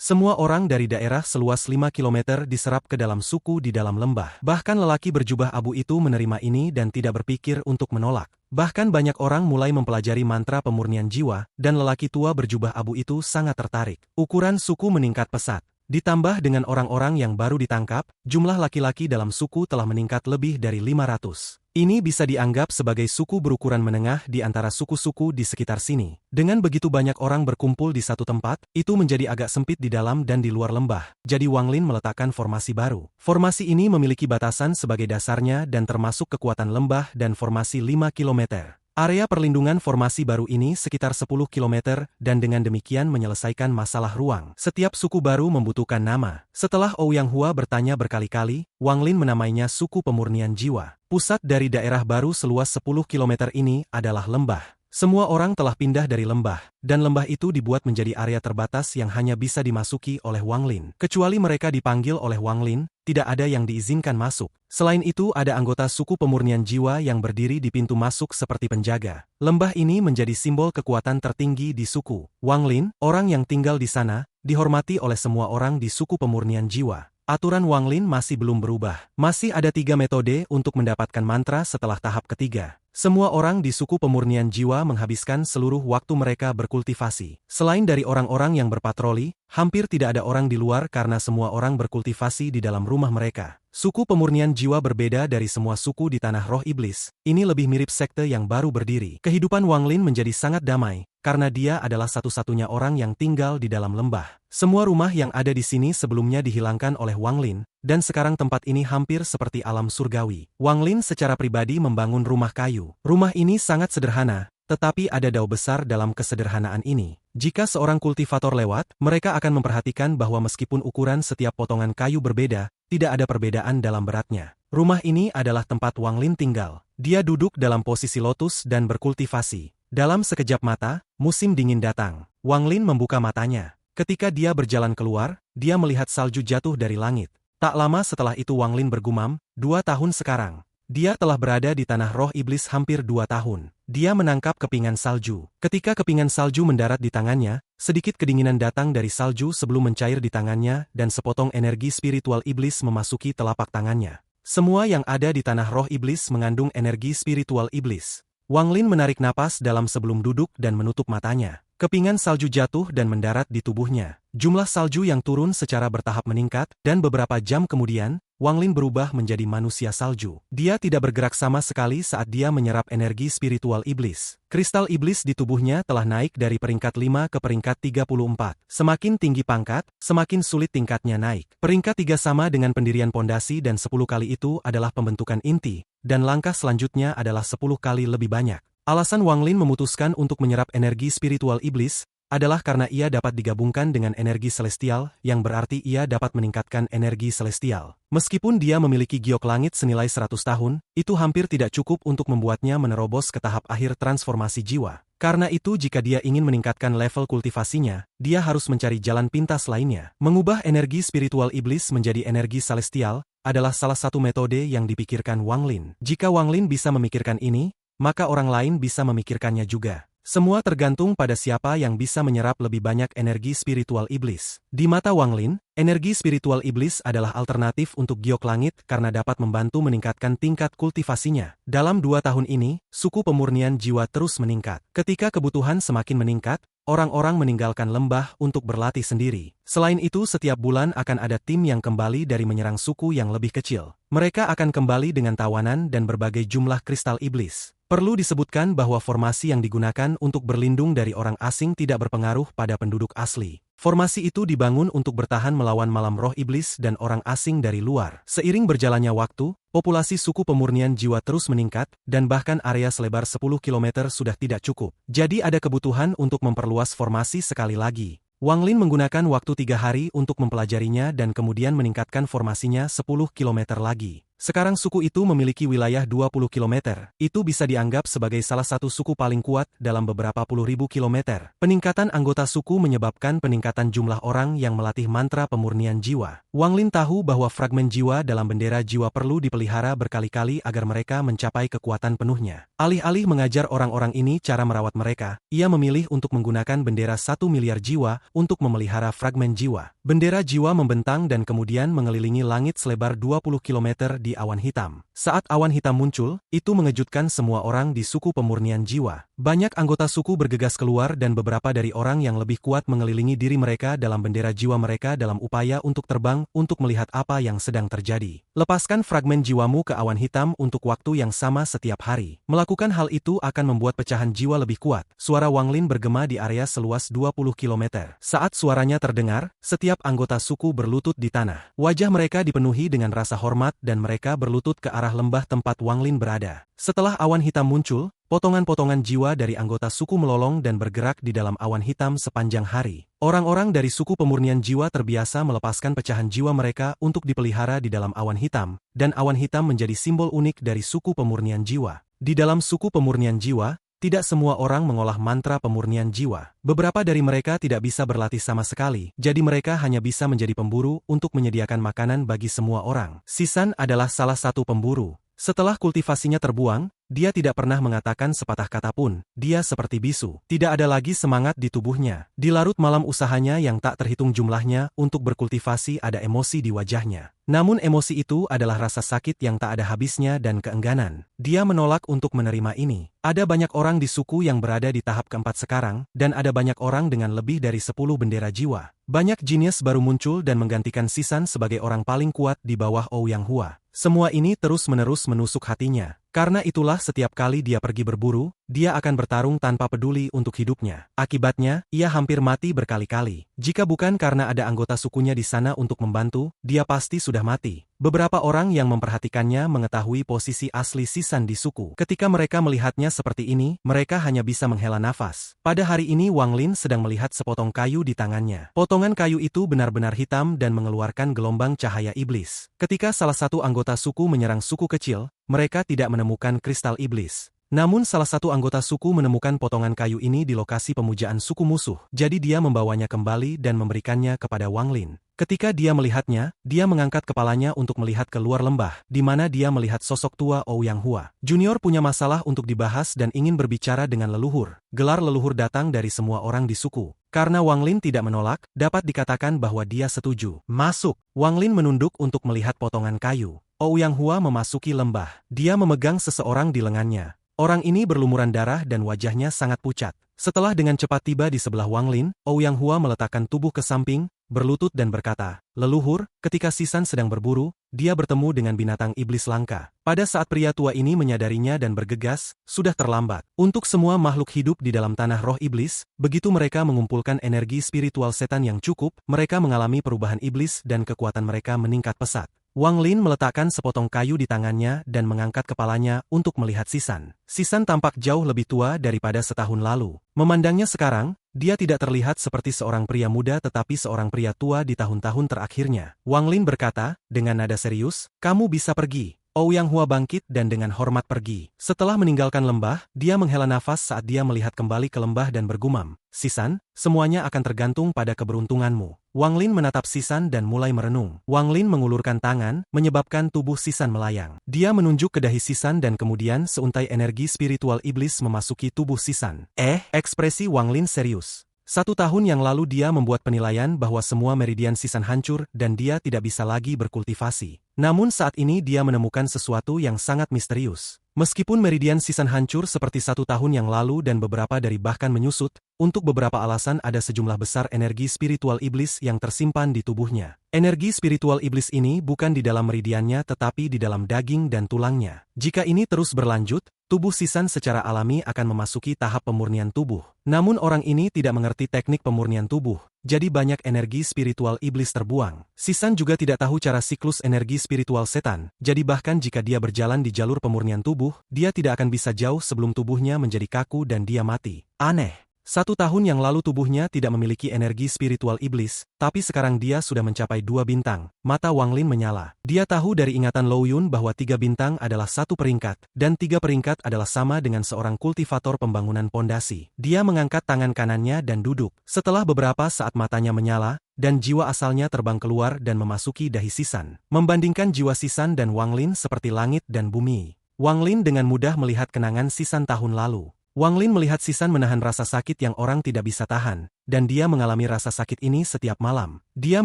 Semua orang dari daerah seluas 5 kilometer diserap ke dalam suku di dalam lembah. Bahkan lelaki berjubah abu itu menerima ini dan tidak berpikir untuk menolak. Bahkan banyak orang mulai mempelajari mantra pemurnian jiwa, dan lelaki tua berjubah abu itu sangat tertarik. Ukuran suku meningkat pesat. Ditambah dengan orang-orang yang baru ditangkap, jumlah laki-laki dalam suku telah meningkat lebih dari 500. Ini bisa dianggap sebagai suku berukuran menengah di antara suku-suku di sekitar sini. Dengan begitu banyak orang berkumpul di satu tempat, itu menjadi agak sempit di dalam dan di luar lembah. Jadi Wang Lin meletakkan formasi baru. Formasi ini memiliki batasan sebagai dasarnya dan termasuk kekuatan lembah dan formasi 5 km. Area perlindungan formasi baru ini sekitar 10 km dan dengan demikian menyelesaikan masalah ruang. Setiap suku baru membutuhkan nama. Setelah Ouyang Hua bertanya berkali-kali, Wang Lin menamainya suku pemurnian jiwa. Pusat dari daerah baru seluas 10 km ini adalah lembah. Semua orang telah pindah dari lembah, dan lembah itu dibuat menjadi area terbatas yang hanya bisa dimasuki oleh Wang Lin. Kecuali mereka dipanggil oleh Wang Lin, tidak ada yang diizinkan masuk. Selain itu ada anggota suku pemurnian jiwa yang berdiri di pintu masuk seperti penjaga. Lembah ini menjadi simbol kekuatan tertinggi di suku. Wang Lin, orang yang tinggal di sana, dihormati oleh semua orang di suku pemurnian jiwa. Aturan Wang Lin masih belum berubah. Masih ada 3 metode untuk mendapatkan mantra setelah tahap ketiga. Semua orang di suku pemurnian jiwa menghabiskan seluruh waktu mereka berkultivasi. Selain dari orang-orang yang berpatroli, hampir tidak ada orang di luar karena semua orang berkultivasi di dalam rumah mereka. Suku pemurnian jiwa berbeda dari semua suku di tanah roh iblis. Ini lebih mirip sekte yang baru berdiri. Kehidupan Wang Lin menjadi sangat damai, karena dia adalah satu-satunya orang yang tinggal di dalam lembah. Semua rumah yang ada di sini sebelumnya dihilangkan oleh Wang Lin, dan sekarang tempat ini hampir seperti alam surgawi. Wang Lin secara pribadi membangun rumah kayu. Rumah ini sangat sederhana, tetapi ada dao besar dalam kesederhanaan ini. Jika seorang kultivator lewat, mereka akan memperhatikan bahwa meskipun ukuran setiap potongan kayu berbeda, tidak ada perbedaan dalam beratnya. Rumah ini adalah tempat Wang Lin tinggal. Dia duduk dalam posisi lotus dan berkultivasi. Dalam sekejap mata, musim dingin datang. Wang Lin membuka matanya. Ketika dia berjalan keluar, dia melihat salju jatuh dari langit. Tak lama setelah itu Wang Lin bergumam, 2 tahun sekarang. Dia telah berada di tanah roh iblis hampir 2 tahun. Dia menangkap kepingan salju. Ketika kepingan salju mendarat di tangannya, sedikit kedinginan datang dari salju sebelum mencair di tangannya dan sepotong energi spiritual iblis memasuki telapak tangannya. Semua yang ada di tanah roh iblis mengandung energi spiritual iblis. Wang Lin menarik napas dalam sebelum duduk dan menutup matanya. Kepingan salju jatuh dan mendarat di tubuhnya. Jumlah salju yang turun secara bertahap meningkat, dan beberapa jam kemudian, Wang Lin berubah menjadi manusia salju. Dia tidak bergerak sama sekali saat dia menyerap energi spiritual iblis. Kristal iblis di tubuhnya telah naik dari peringkat 5 ke peringkat 34. Semakin tinggi pangkat, semakin sulit tingkatnya naik. Peringkat 3 sama dengan pendirian pondasi dan 10 kali itu adalah pembentukan inti, dan langkah selanjutnya adalah 10 kali lebih banyak. Alasan Wang Lin memutuskan untuk menyerap energi spiritual iblis adalah karena ia dapat digabungkan dengan energi celestial, yang berarti ia dapat meningkatkan energi celestial. Meskipun dia memiliki giok langit senilai 100 tahun, itu hampir tidak cukup untuk membuatnya menerobos ke tahap akhir transformasi jiwa. Karena itu jika dia ingin meningkatkan level kultivasinya, dia harus mencari jalan pintas lainnya. Mengubah energi spiritual iblis menjadi energi celestial adalah salah satu metode yang dipikirkan Wang Lin. Jika Wang Lin bisa memikirkan ini, maka orang lain bisa memikirkannya juga. Semua tergantung pada siapa yang bisa menyerap lebih banyak energi spiritual iblis. Di mata Wang Lin, energi spiritual iblis adalah alternatif untuk giok langit karena dapat membantu meningkatkan tingkat kultivasinya. Dalam 2 tahun ini, suku pemurnian jiwa terus meningkat. Ketika kebutuhan semakin meningkat, orang-orang meninggalkan lembah untuk berlatih sendiri. Selain itu setiap bulan akan ada tim yang kembali dari menyerang suku yang lebih kecil. Mereka akan kembali dengan tawanan dan berbagai jumlah kristal iblis. Perlu disebutkan bahwa formasi yang digunakan untuk berlindung dari orang asing tidak berpengaruh pada penduduk asli. Formasi itu dibangun untuk bertahan melawan malam roh iblis dan orang asing dari luar. Seiring berjalannya waktu, populasi suku pemurnian jiwa terus meningkat, dan bahkan area selebar 10 km sudah tidak cukup. Jadi ada kebutuhan untuk memperluas formasi sekali lagi. Wang Lin menggunakan waktu 3 hari untuk mempelajarinya dan kemudian meningkatkan formasinya 10 km lagi. Sekarang suku itu memiliki wilayah 20 km. Itu bisa dianggap sebagai salah satu suku paling kuat dalam beberapa puluh ribu kilometer. Peningkatan anggota suku menyebabkan peningkatan jumlah orang yang melatih mantra pemurnian jiwa. Wang Lin tahu bahwa fragmen jiwa dalam bendera jiwa perlu dipelihara berkali-kali agar mereka mencapai kekuatan penuhnya. Alih-alih mengajar orang-orang ini cara merawat mereka, ia memilih untuk menggunakan bendera 1 miliar jiwa untuk memelihara fragmen jiwa. Bendera jiwa membentang dan kemudian mengelilingi langit selebar 20 km di awan hitam. Saat awan hitam muncul, itu mengejutkan semua orang di suku pemurnian jiwa. Banyak anggota suku bergegas keluar dan beberapa dari orang yang lebih kuat mengelilingi diri mereka dalam bendera jiwa mereka dalam upaya untuk terbang untuk melihat apa yang sedang terjadi. Lepaskan fragmen jiwamu ke awan hitam untuk waktu yang sama setiap hari. Melakukan hal itu akan membuat pecahan jiwa lebih kuat. Suara Wang Lin bergema di area seluas 20 km. Saat suaranya terdengar, setiap anggota suku berlutut di tanah. Wajah mereka dipenuhi dengan rasa hormat dan mereka berlutut ke arah lembah tempat Wang Lin berada. Setelah awan hitam muncul, potongan-potongan jiwa dari anggota suku melolong dan bergerak di dalam awan hitam sepanjang hari. Orang-orang dari suku pemurnian jiwa terbiasa melepaskan pecahan jiwa mereka untuk dipelihara di dalam awan hitam, dan awan hitam menjadi simbol unik dari suku pemurnian jiwa. Di dalam suku pemurnian jiwa, tidak semua orang mengolah mantra pemurnian jiwa. Beberapa dari mereka tidak bisa berlatih sama sekali, jadi mereka hanya bisa menjadi pemburu untuk menyediakan makanan bagi semua orang. Sisan adalah salah satu pemburu. Setelah kultivasinya terbuang, dia tidak pernah mengatakan sepatah kata pun. Dia seperti bisu. Tidak ada lagi semangat di tubuhnya. Di larut malam usahanya yang tak terhitung jumlahnya untuk berkultivasi ada emosi di wajahnya. Namun emosi itu adalah rasa sakit yang tak ada habisnya dan keengganan. Dia menolak untuk menerima ini. Ada banyak orang di suku yang berada di tahap keempat sekarang, dan ada banyak orang dengan lebih dari 10 bendera jiwa. Banyak jenius baru muncul dan menggantikan Sisan sebagai orang paling kuat di bawah Ouyang Hua. Semua ini terus-menerus menusuk hatinya. Karena itulah setiap kali dia pergi berburu, dia akan bertarung tanpa peduli untuk hidupnya. Akibatnya, ia hampir mati berkali-kali. Jika bukan karena ada anggota sukunya di sana untuk membantu, dia pasti sudah mati. Beberapa orang yang memperhatikannya mengetahui posisi asli Sisan di suku. Ketika mereka melihatnya seperti ini, mereka hanya bisa menghela nafas. Pada hari ini Wang Lin sedang melihat sepotong kayu di tangannya. Potongan kayu itu benar-benar hitam dan mengeluarkan gelombang cahaya iblis. Ketika salah satu anggota suku menyerang suku kecil, mereka tidak menemukan kristal iblis. Namun salah satu anggota suku menemukan potongan kayu ini di lokasi pemujaan suku musuh. Jadi dia membawanya kembali dan memberikannya kepada Wang Lin. Ketika dia melihatnya, dia mengangkat kepalanya untuk melihat keluar lembah, di mana dia melihat sosok tua Ouyang Hua. Junior punya masalah untuk dibahas dan ingin berbicara dengan leluhur. Gelar leluhur datang dari semua orang di suku. Karena Wang Lin tidak menolak, dapat dikatakan bahwa dia setuju. Masuk. Wang Lin menunduk untuk melihat potongan kayu. Ouyang Hua memasuki lembah. Dia memegang seseorang di lengannya. Orang ini berlumuran darah dan wajahnya sangat pucat. Setelah dengan cepat tiba di sebelah Wang Lin, Ouyang Hua meletakkan tubuh ke samping, berlutut dan berkata, "Leluhur, ketika Sisan sedang berburu, dia bertemu dengan binatang iblis langka." Pada saat pria tua ini menyadarinya dan bergegas, sudah terlambat. Untuk semua makhluk hidup di dalam tanah roh iblis, begitu mereka mengumpulkan energi spiritual setan yang cukup, mereka mengalami perubahan iblis dan kekuatan mereka meningkat pesat. Wang Lin meletakkan sepotong kayu di tangannya dan mengangkat kepalanya untuk melihat Sisan. Sisan tampak jauh lebih tua daripada setahun lalu. Memandangnya sekarang, dia tidak terlihat seperti seorang pria muda tetapi seorang pria tua di tahun-tahun terakhirnya. Wang Lin berkata, dengan nada serius, "Kamu bisa pergi." Ouyang Hua bangkit dan dengan hormat pergi. Setelah meninggalkan lembah, dia menghela nafas saat dia melihat kembali ke lembah dan bergumam, "Sisan, semuanya akan tergantung pada keberuntunganmu." Wang Lin menatap Sisan dan mulai merenung. Wang Lin mengulurkan tangan, menyebabkan tubuh Sisan melayang. Dia menunjuk ke dahi Sisan dan kemudian seuntai energi spiritual iblis memasuki tubuh Sisan. Ekspresi Wang Lin serius. 1 tahun yang lalu dia membuat penilaian bahwa semua meridian Sisan hancur dan dia tidak bisa lagi berkultivasi. Namun saat ini dia menemukan sesuatu yang sangat misterius. Meskipun meridian Sisan hancur seperti 1 tahun yang lalu dan beberapa dari bahkan menyusut, untuk beberapa alasan ada sejumlah besar energi spiritual iblis yang tersimpan di tubuhnya. Energi spiritual iblis ini bukan di dalam meridiannya tetapi di dalam daging dan tulangnya. Jika ini terus berlanjut, tubuh Sisan secara alami akan memasuki tahap pemurnian tubuh. Namun orang ini tidak mengerti teknik pemurnian tubuh, jadi banyak energi spiritual iblis terbuang. Sisan juga tidak tahu cara siklus energi spiritual setan, jadi bahkan jika dia berjalan di jalur pemurnian tubuh, dia tidak akan bisa jauh sebelum tubuhnya menjadi kaku dan dia mati. Aneh. 1 tahun yang lalu tubuhnya tidak memiliki energi spiritual iblis, tapi sekarang dia sudah mencapai 2 bintang. Mata Wang Lin menyala. Dia tahu dari ingatan Lou Yun bahwa 3 bintang adalah 1 peringkat, dan 3 peringkat adalah sama dengan seorang kultivator pembangunan pondasi. Dia mengangkat tangan kanannya dan duduk. Setelah beberapa saat matanya menyala, dan jiwa asalnya terbang keluar dan memasuki dahi Sisan. Membandingkan jiwa Sisan dan Wang Lin seperti langit dan bumi. Wang Lin dengan mudah melihat kenangan Sisan tahun lalu. Wang Lin melihat Sisan menahan rasa sakit yang orang tidak bisa tahan, dan dia mengalami rasa sakit ini setiap malam. Dia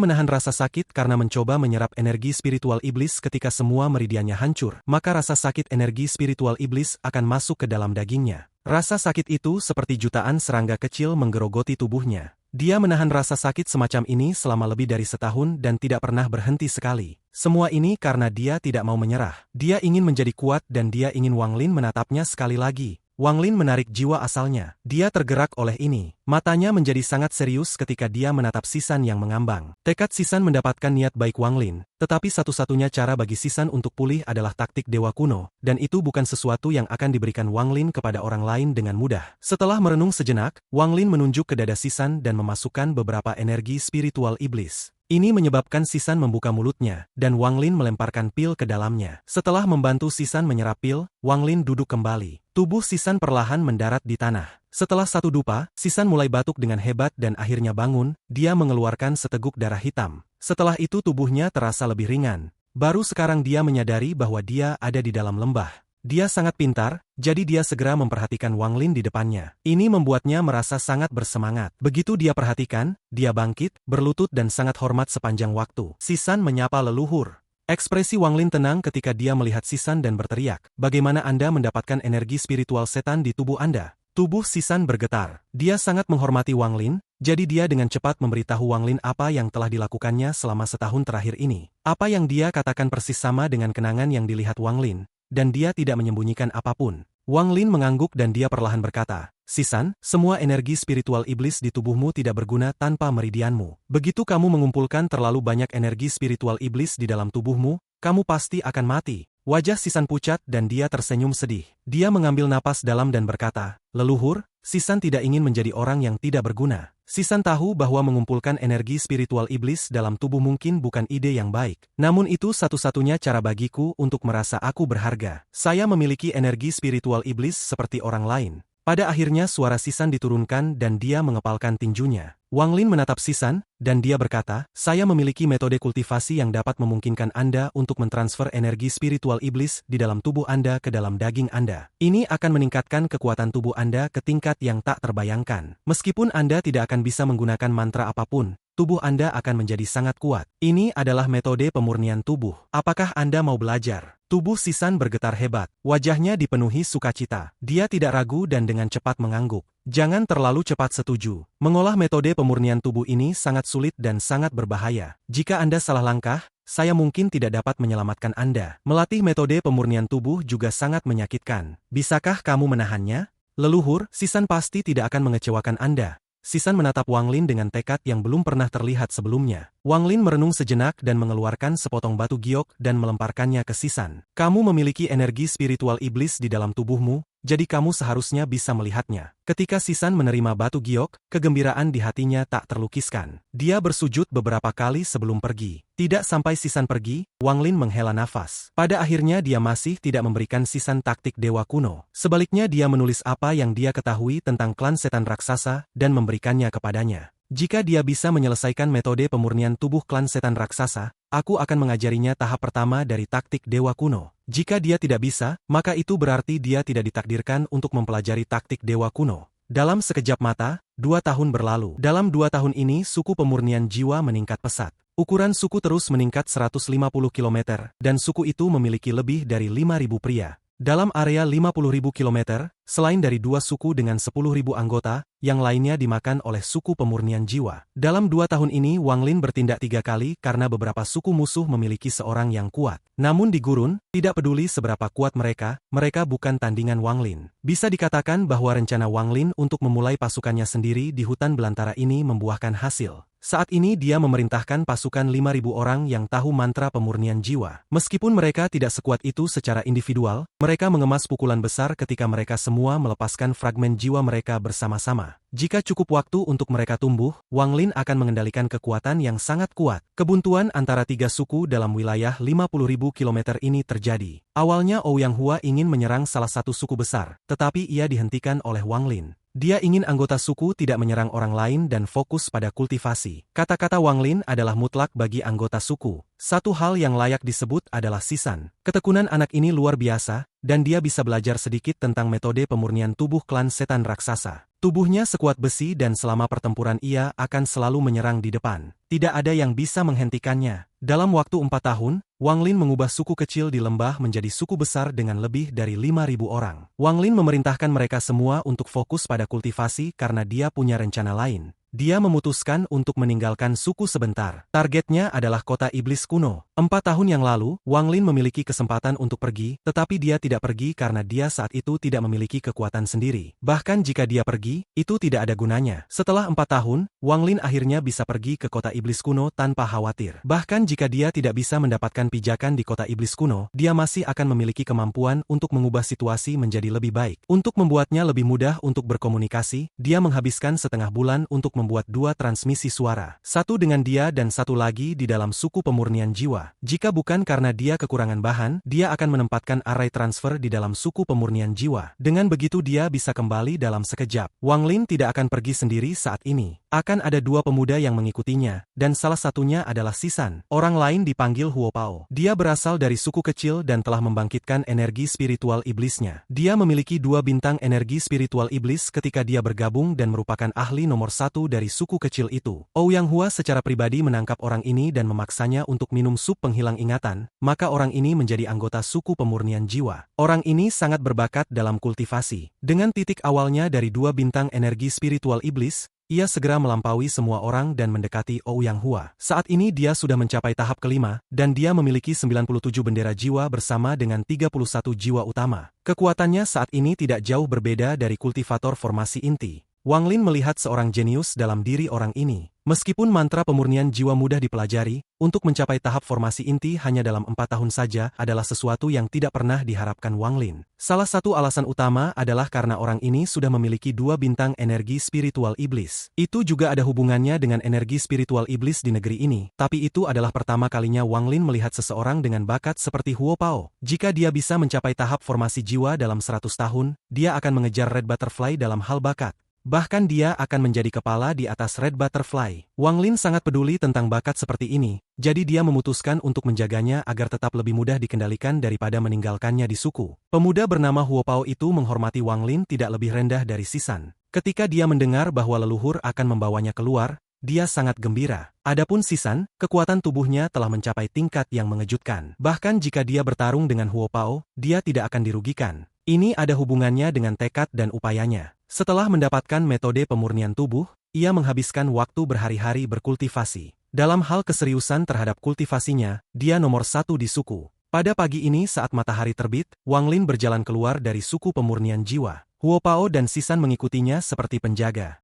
menahan rasa sakit karena mencoba menyerap energi spiritual iblis ketika semua meridiannya hancur, maka rasa sakit energi spiritual iblis akan masuk ke dalam dagingnya. Rasa sakit itu seperti jutaan serangga kecil menggerogoti tubuhnya. Dia menahan rasa sakit semacam ini selama lebih dari setahun dan tidak pernah berhenti sekali. Semua ini karena dia tidak mau menyerah. Dia ingin menjadi kuat dan dia ingin Wang Lin menatapnya sekali lagi. Wang Lin menarik jiwa asalnya. Dia tergerak oleh ini. Matanya menjadi sangat serius ketika dia menatap Sisan yang mengambang. Tekad Sisan mendapatkan niat baik Wang Lin, tetapi satu-satunya cara bagi Sisan untuk pulih adalah taktik dewa kuno, dan itu bukan sesuatu yang akan diberikan Wang Lin kepada orang lain dengan mudah. Setelah merenung sejenak, Wang Lin menunjuk ke dada Sisan dan memasukkan beberapa energi spiritual iblis. Ini menyebabkan Sisan membuka mulutnya, dan Wang Lin melemparkan pil ke dalamnya. Setelah membantu Sisan menyerap pil, Wang Lin duduk kembali. Tubuh Sisan perlahan mendarat di tanah. Setelah 1 dupa, Sisan mulai batuk dengan hebat dan akhirnya bangun, dia mengeluarkan seteguk darah hitam. Setelah itu tubuhnya terasa lebih ringan. Baru sekarang dia menyadari bahwa dia ada di dalam lembah. Dia sangat pintar, jadi dia segera memperhatikan Wang Lin di depannya. Ini membuatnya merasa sangat bersemangat. Begitu dia perhatikan, dia bangkit, berlutut dan sangat hormat sepanjang waktu. Sisan menyapa leluhur. Ekspresi Wang Lin tenang ketika dia melihat Sisan dan berteriak, "Bagaimana Anda mendapatkan energi spiritual setan di tubuh Anda?" Tubuh Sisan bergetar. Dia sangat menghormati Wang Lin, jadi dia dengan cepat memberitahu Wang Lin apa yang telah dilakukannya selama setahun terakhir ini. Apa yang dia katakan persis sama dengan kenangan yang dilihat Wang Lin, dan dia tidak menyembunyikan apapun. Wang Lin mengangguk dan dia perlahan berkata, "Sisan, semua energi spiritual iblis di tubuhmu tidak berguna tanpa meridianmu. Begitu kamu mengumpulkan terlalu banyak energi spiritual iblis di dalam tubuhmu, kamu pasti akan mati." Wajah Sisan pucat dan dia tersenyum sedih. Dia mengambil napas dalam dan berkata, "Leluhur, Sisan tidak ingin menjadi orang yang tidak berguna." Sisan tahu bahwa mengumpulkan energi spiritual iblis dalam tubuh mungkin bukan ide yang baik. Namun itu satu-satunya cara bagiku untuk merasa aku berharga. Saya memiliki energi spiritual iblis seperti orang lain. Pada akhirnya suara Sisan diturunkan dan dia mengepalkan tinjunya. Wang Lin menatap Sisan, dan dia berkata, "Saya memiliki metode kultivasi yang dapat memungkinkan Anda untuk mentransfer energi spiritual iblis di dalam tubuh Anda ke dalam daging Anda. Ini akan meningkatkan kekuatan tubuh Anda ke tingkat yang tak terbayangkan. Meskipun Anda tidak akan bisa menggunakan mantra apapun, tubuh Anda akan menjadi sangat kuat. Ini adalah metode pemurnian tubuh. Apakah Anda mau belajar?" Tubuh Sisan bergetar hebat. Wajahnya dipenuhi sukacita. Dia tidak ragu dan dengan cepat mengangguk. "Jangan terlalu cepat setuju. Mengolah metode pemurnian tubuh ini sangat sulit dan sangat berbahaya. Jika Anda salah langkah, saya mungkin tidak dapat menyelamatkan Anda. Melatih metode pemurnian tubuh juga sangat menyakitkan. Bisakah kamu menahannya?" "Leluhur, Sisan pasti tidak akan mengecewakan Anda." Sisan menatap Wang Lin dengan tekad yang belum pernah terlihat sebelumnya. Wang Lin merenung sejenak dan mengeluarkan sepotong batu giok dan melemparkannya ke Sisan. "Kamu memiliki energi spiritual iblis di dalam tubuhmu, jadi kamu seharusnya bisa melihatnya." Ketika Sisan menerima batu giok, kegembiraan di hatinya tak terlukiskan. Dia bersujud beberapa kali sebelum pergi. Tidak sampai Sisan pergi, Wang Lin menghela nafas. Pada akhirnya dia masih tidak memberikan Sisan taktik dewa kuno. Sebaliknya dia menulis apa yang dia ketahui tentang klan setan raksasa dan memberikannya kepadanya. "Jika dia bisa menyelesaikan metode pemurnian tubuh klan setan raksasa, aku akan mengajarinya tahap pertama dari taktik dewa kuno. Jika dia tidak bisa, maka itu berarti dia tidak ditakdirkan untuk mempelajari taktik dewa kuno." Dalam sekejap mata, 2 tahun berlalu. Dalam 2 tahun ini suku pemurnian jiwa meningkat pesat. Ukuran suku terus meningkat 150 km, dan suku itu memiliki lebih dari 5.000 pria. Dalam area 50.000 km, selain dari 2 suku dengan 10.000 anggota, yang lainnya dimakan oleh suku pemurnian jiwa. Dalam 2 tahun ini Wang Lin bertindak 3 kali karena beberapa suku musuh memiliki seorang yang kuat. Namun di gurun, tidak peduli seberapa kuat mereka bukan tandingan Wang Lin. Bisa dikatakan bahwa rencana Wang Lin untuk memulai pasukannya sendiri di hutan belantara ini membuahkan hasil. Saat ini dia memerintahkan pasukan 5.000 orang yang tahu mantra pemurnian jiwa. Meskipun mereka tidak sekuat itu secara individual, mereka mengemas pukulan besar ketika mereka semua melepaskan fragmen jiwa mereka bersama-sama. lama. Jika cukup waktu untuk mereka tumbuh, Wang Lin akan mengendalikan kekuatan yang sangat kuat. Kebuntuan antara tiga suku dalam wilayah 50.000 km ini terjadi. Awalnya Ouyang Hua ingin menyerang salah satu suku besar, tetapi ia dihentikan oleh Wang Lin. Dia ingin anggota suku tidak menyerang orang lain dan fokus pada kultivasi. Kata-kata Wang Lin adalah mutlak bagi anggota suku. Satu hal yang layak disebut adalah Sisan. Ketekunan anak ini luar biasa, dan dia bisa belajar sedikit tentang metode pemurnian tubuh klan setan raksasa. Tubuhnya sekuat besi dan selama pertempuran ia akan selalu menyerang di depan. Tidak ada yang bisa menghentikannya. Dalam waktu 4 tahun, Wang Lin mengubah suku kecil di lembah menjadi suku besar dengan lebih dari 5.000 orang. Wang Lin memerintahkan mereka semua untuk fokus pada kultivasi karena dia punya rencana lain. Dia memutuskan untuk meninggalkan suku sebentar. Targetnya adalah kota iblis kuno. 4 tahun yang lalu, Wang Lin memiliki kesempatan untuk pergi, tetapi dia tidak pergi karena dia saat itu tidak memiliki kekuatan sendiri. Bahkan jika dia pergi, itu tidak ada gunanya. Setelah 4 tahun, Wang Lin akhirnya bisa pergi ke kota iblis kuno tanpa khawatir. Bahkan jika dia tidak bisa mendapatkan pijakan di kota iblis kuno, dia masih akan memiliki kemampuan untuk mengubah situasi menjadi lebih baik. Untuk membuatnya lebih mudah untuk berkomunikasi, dia menghabiskan setengah bulan untuk membuat 2 transmisi suara. Satu dengan dia dan satu lagi di dalam suku pemurnian jiwa. Jika bukan karena dia kekurangan bahan, dia akan menempatkan array transfer di dalam suku pemurnian jiwa. Dengan begitu dia bisa kembali dalam sekejap. Wang Lin tidak akan pergi sendiri saat ini. Akan ada 2 pemuda yang mengikutinya, dan salah satunya adalah Sisan. Orang lain dipanggil Huo Pao. Dia berasal dari suku kecil dan telah membangkitkan energi spiritual iblisnya. Dia memiliki 2 bintang energi spiritual iblis ketika dia bergabung dan merupakan ahli nomor 1 dari suku kecil itu. Ouyang Hua secara pribadi menangkap orang ini dan memaksanya untuk minum sup penghilang ingatan, maka orang ini menjadi anggota suku pemurnian jiwa. Orang ini sangat berbakat dalam kultivasi. Dengan titik awalnya dari 2 bintang energi spiritual iblis, ia segera melampaui semua orang dan mendekati Ouyang Hua. Saat ini dia sudah mencapai tahap kelima, dan dia memiliki 97 bendera jiwa bersama dengan 31 jiwa utama. Kekuatannya saat ini tidak jauh berbeda dari kultivator formasi inti. Wang Lin melihat seorang jenius dalam diri orang ini. Meskipun mantra pemurnian jiwa mudah dipelajari, untuk mencapai tahap formasi inti hanya dalam 4 tahun saja adalah sesuatu yang tidak pernah diharapkan Wang Lin. Salah satu alasan utama adalah karena orang ini sudah memiliki 2 bintang energi spiritual iblis. Itu juga ada hubungannya dengan energi spiritual iblis di negeri ini, tapi itu adalah pertama kalinya Wang Lin melihat seseorang dengan bakat seperti Huo Pao. Jika dia bisa mencapai tahap formasi jiwa dalam 100 tahun, dia akan mengejar Red Butterfly dalam hal bakat. Bahkan dia akan menjadi kepala di atas Red Butterfly. Wang Lin sangat peduli tentang bakat seperti ini, jadi dia memutuskan untuk menjaganya agar tetap lebih mudah dikendalikan daripada meninggalkannya di suku. Pemuda bernama Huo Pao itu menghormati Wang Lin tidak lebih rendah dari Sisan. Ketika dia mendengar bahwa leluhur akan membawanya keluar, dia sangat gembira. Adapun Sisan, kekuatan tubuhnya telah mencapai tingkat yang mengejutkan. Bahkan jika dia bertarung dengan Huo Pao, dia tidak akan dirugikan. Ini ada hubungannya dengan tekad dan upayanya. Setelah mendapatkan metode pemurnian tubuh, ia menghabiskan waktu berhari-hari berkultivasi. Dalam hal keseriusan terhadap kultivasinya, dia nomor 1 di suku. Pada pagi ini saat matahari terbit, Wang Lin berjalan keluar dari suku pemurnian jiwa. Huo Pao dan Sisan mengikutinya seperti penjaga.